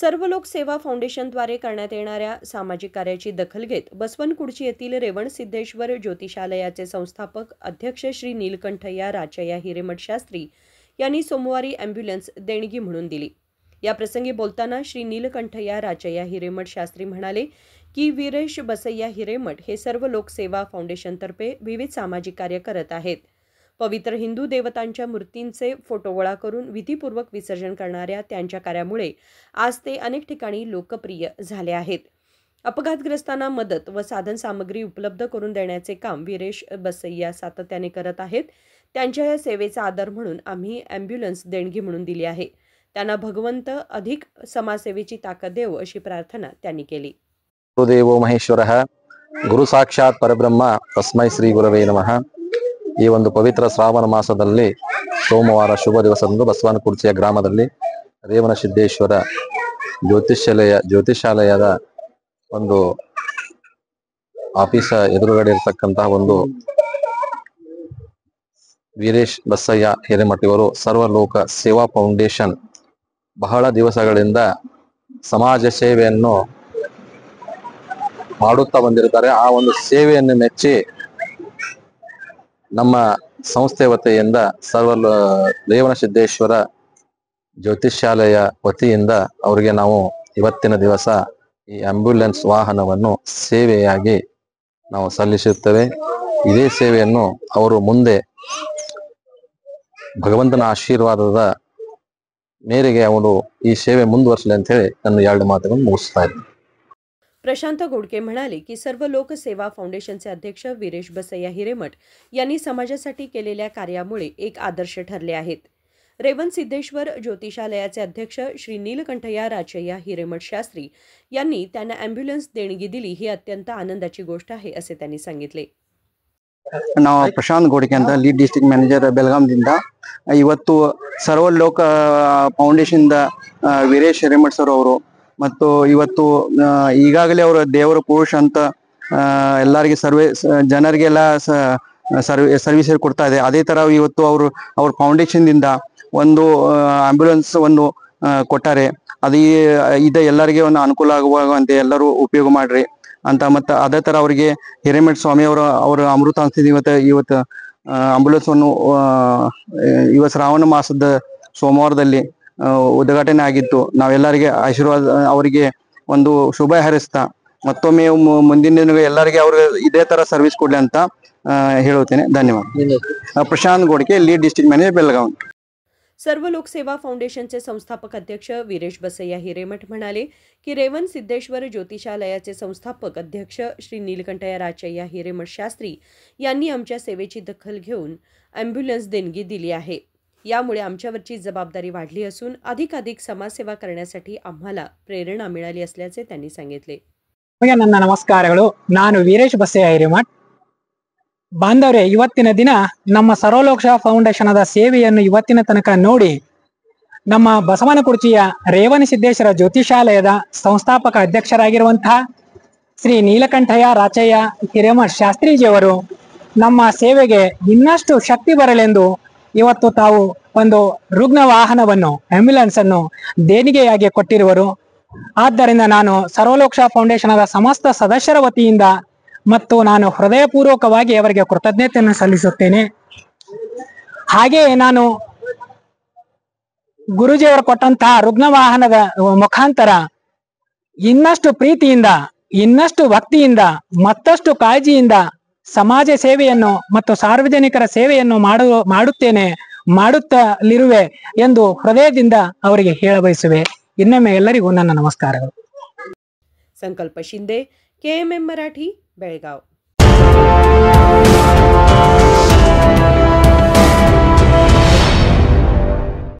सर्व लोक सेवा फाउंडेशनद्वारे करण्यात येणाऱ्या सामाजिक कार्याची दखल घेत बसवनकुर्ची येथील रेवणसिद्धेश्वर ज्योतिषालयाचे संस्थापक अध्यक्ष श्री नीलकंठय्या राचय्या हिरेमठ शास्त्री यांनी सोमवारी ॲम्ब्युलन्स देणगी म्हणून दिली। या प्रसंगी बोलताना श्री नीलकंठय्या राचय्या हिरेमठ शास्त्री म्हणाले की वीरेश बसय्या हिरेमठ हे सर्व लोक सेवा फाउंडेशनतर्फे विविध सामाजिक कार्य करत आहेत। पवित्र हिंदू देवतांच्या मूर्तींचे फोटो गोळा करून विधीपूर्वक विसर्जन करणाऱ्या त्यांच्या कार्यामुळे आज ते अनेक ठिकाणी लोकप्रिय झाले आहेत। अपघातग्रस्तांना मदत व साधन सामग्री उपलब्ध करून देण्याचे काम वीरेश बसय्या सातत्याने करत आहेत। त्यांच्या या सेवेचा आदर म्हणून आम्ही ॲम्ब्युलन्स देणगी म्हणून दिली आहे। त्यांना भगवंत अधिक समाजसेवेची ताकद देव अशी प्रार्थना त्यांनी केली। गुरुदेवो महेश्वरः गुरु साक्षात् परब्रह्म तस्मै श्री गुरवे नमः। ಈ ಒಂದು ಪವಿತ್ರ ಶ್ರಾವಣ ಮಾಸದಲ್ಲಿ ಸೋಮವಾರ ಶುಭ ದಿವಸದಂದು ಬಸವನಕುರ್ಚಿಯ ಗ್ರಾಮದಲ್ಲಿ ರೇವಣಸಿದ್ದೇಶ್ವರ ಜ್ಯೋತಿಷಾಲಯದ ಒಂದು ಆಫೀಸ್ ಎದುರುಗಡೆ ಇರತಕ್ಕಂತಹ ಒಂದು ವೀರೇಶ್ ಬಸಯ್ಯ ಹಿರೇಮಠ ಇವರು ಸರ್ವಲೋಕ ಸೇವಾ ಫೌಂಡೇಶನ್ ಬಹಳ ದಿವಸಗಳಿಂದ ಸಮಾಜ ಸೇವೆಯನ್ನು ಮಾಡುತ್ತಾ ಬಂದಿರುತ್ತಾರೆ। ಆ ಒಂದು ಸೇವೆಯನ್ನು ಮೆಚ್ಚಿ ನಮ್ಮ ಸಂಸ್ಥೆ ವತಿಯಿಂದ ರೇವಣಸಿದ್ದೇಶ್ವರ ಜ್ಯೋತಿಷಾಲಯ ವತಿಯಿಂದ ಅವರಿಗೆ ನಾವು ಇವತ್ತಿನ ದಿವಸ ಈ ಆಂಬ್ಯುಲೆನ್ಸ್ ವಾಹನವನ್ನು ಸೇವೆಯಾಗಿ ನಾವು ಸಲ್ಲಿಸುತ್ತೇವೆ। ಇದೇ ಸೇವೆಯನ್ನು ಅವರು ಮುಂದೆ ಭಗವಂತನ ಆಶೀರ್ವಾದದ ಮೇರೆಗೆ ಅವರು ಈ ಸೇವೆ ಮುಂದುವರಿಸಲಿ ಅಂತ ಹೇಳಿ ನನ್ನ ಎರಡು ಮಾತುಗಳನ್ನು ಮುಗಿಸ್ತಾ ಇದ್ದೀನಿ। प्रशांत गोडके म्हणाले की सर्व लोक सेवा फाउंडेशनचे अध्यक्ष वीरेश बसय्या हिरेमठ यांनी समाजासाठी केलेल्या कार्यामुळे एक आदर्श ठरले आहेत। रेवणसिद्धेश्वर ज्योतिषालयाचे अध्यक्ष श्री नीलकंठय्या राचय्या हिरेमठ शास्त्री यांनी त्यांना ॲम्ब्युलन्स देणगी दिली ही अत्यंत आनंदाची गोष्ट आहे असे त्यांनी सांगितले। ನಾವು ಪ್ರಶಾಂತ್ ಗೋಡಿಕೆ ಅಂತ ಲೀಡ್ ಡಿಸ್ಟ್ರಿಕ್ಟ್ ಮ್ಯಾನೇಜರ್ ಬೆಳಗಾಂದಿಂದ ಇವತ್ತು ಸರ್ವ ಲೋಕ foundation the Veeresh Hiremath sir ಅವರು ಮತ್ತು ಇವತ್ತು ಈಗಾಗಲೇ ಅವರು ದೇವರ ಪುರುಷ ಅಂತ ಎಲ್ಲರಿಗೆ ಜನರಿಗೆಲ್ಲ ಸರ್ವಿಸ್ ಕೊಡ್ತಾ ಇದೆ। ಅದೇ ತರ ಇವತ್ತು ಅವ್ರ ಫೌಂಡೇಶನ್ ದಿಂದ ಒಂದು ಆಂಬ್ಯುಲೆನ್ಸ್ ಒಂದು ಕೊಟ್ಟಾರೆ। ಇದು ಎಲ್ಲರಿಗೆ ಒಂದು ಅನುಕೂಲ ಆಗುವಂತೆ ಎಲ್ಲರೂ ಉಪಯೋಗ ಮಾಡ್ರಿ ಅಂತ ಮತ್ತೆ ಅದೇ ತರ ಅವರಿಗೆ ಹಿರೇಮಠ ಸ್ವಾಮಿ ಅವರ ಅಮೃತ ಅನ್ಸ್ತಿದೆ। ಇವತ್ತು ಆಂಬ್ಯುಲೆನ್ಸ್ ಅನ್ನು ಇವತ್ತು ಶ್ರಾವಣ ಮಾಸದ ಸೋಮವಾರದಲ್ಲಿ ಉದ್ಘಾಟನೆ ಆಗಿತ್ತು। ನಾವೆಲ್ಲರಿಗೆ ಆಶೀರ್ವಾದ ಅವರಿಗೆ ಒಂದು ಶುಭ ಹಾರೈಸ್ತಾ ಮತ್ತೊಮ್ಮೆ ಮುಂದಿನ ದಿನ ಎಲ್ಲರಿಗೆ ಅವರು ಇದೇ ತರ ಸರ್ವಿಸ್ ಕೊಡ್ಲಿ ಅಂತ ಹೇಳುತ್ತೇನೆ। ಧನ್ಯವಾದ। Prashant Godike lead district manager Belagavi. Sarva Lok Seva फाउंडेशनचे संस्थापक अध्यक्ष वीरेश बसय्या हिरेमठ म्हणाले की रेवणसिद्धेश्वर ज्योतिषालयाचे संस्थापक अध्यक्ष श्री नीलकंठय्या राचय्या हिरेमठ शास्त्री यांनी आमच्या सेवेची दखल घेऊन ॲम्ब्युलन्स देणगी दिली आहे। यामुळे आमच्यावरची जबाबदारी वाढली असून अधिकाधिक समाजसेवा करण्यासाठी आम्हाला प्रेरणा मिळाली असल्याचे त्यांनी सांगितले। ನನ್ನ ನಮಸ್ಕಾರಗಳು। ನಾನು ವೀರೇಶ್ ಬಸಯ್ಯ ಹಿರೇಮಠ। ಬಾಂಧವರೇ, ಇವತ್ತಿನ ದಿನ ನಮ್ಮ ಸರ್ವಲೋಕ ಫೌಂಡೇಶನ್ ದ ಸೇವೆಯನ್ನು ಇವತ್ತಿನ ತನಕ ನೋಡಿ ನಮ್ಮ ಬಸವನಕುರ್ಚಿಯ ರೇವಣಸಿದ್ದೇಶ್ವರ ಜ್ಯೋತಿಷಾಲಯದ ಸಂಸ್ಥಾಪಕ ಅಧ್ಯಕ್ಷರಾಗಿರುವಂತಹ ಶ್ರೀ ನೀಲಕಂಠಯ್ಯ ರಾಚಯ್ಯ ಹಿರೇಮಠ ಶಾಸ್ತ್ರೀಜಿಯವರು ನಮ್ಮ ಸೇವೆಗೆ ಇನ್ನಷ್ಟು ಶಕ್ತಿ ಬರಲೆಂದು ಇವತ್ತು ತಾವು ಒಂದು ರುಗ್ಣ ವಾಹನವನ್ನು ಆಂಬ್ಯುಲೆನ್ಸ್ ಅನ್ನು ದೇಣಿಗೆಯಾಗಿ ಕೊಟ್ಟಿರುವರು। ಆದ್ದರಿಂದ ನಾನು ಸರ್ವಲೋಕ ಫೌಂಡೇಶನ್ ದ ಸಮಸ್ತ ಸದಸ್ಯರ ವತಿಯಿಂದ ಮತ್ತು ನಾನು ಹೃದಯಪೂರ್ವಕವಾಗಿ ಅವರಿಗೆ ಕೃತಜ್ಞತೆಯನ್ನು ಸಲ್ಲಿಸುತ್ತೇನೆ। ಹಾಗೆಯೇ ನಾನು ಗುರುಜಿಯವರು ಕೊಟ್ಟಂತಹ ರುಗ್ಣ ವಾಹನದ ಮುಖಾಂತರ ಇನ್ನಷ್ಟು ಪ್ರೀತಿಯಿಂದ ಇನ್ನಷ್ಟು ಭಕ್ತಿಯಿಂದ ಮತ್ತಷ್ಟು ಕಾಳಜಿಯಿಂದ ಸಮಾಜ ಸೇವೆಯನ್ನು ಮತ್ತು ಸಾರ್ವಜನಿಕರ ಸೇವೆಯನ್ನು ಮಾಡುತ್ತಲಿರುವೆ ಎಂದು ಹೃದಯದಿಂದ ಅವರಿಗೆ ಹೇಳಬಯಸುವೆ। ಇನ್ನೊಮ್ಮೆ ಎಲ್ಲರಿಗೂ ನನ್ನ ನಮಸ್ಕಾರಗಳು। संकल्प शिंदे, KMM मराठी, बेळगाव।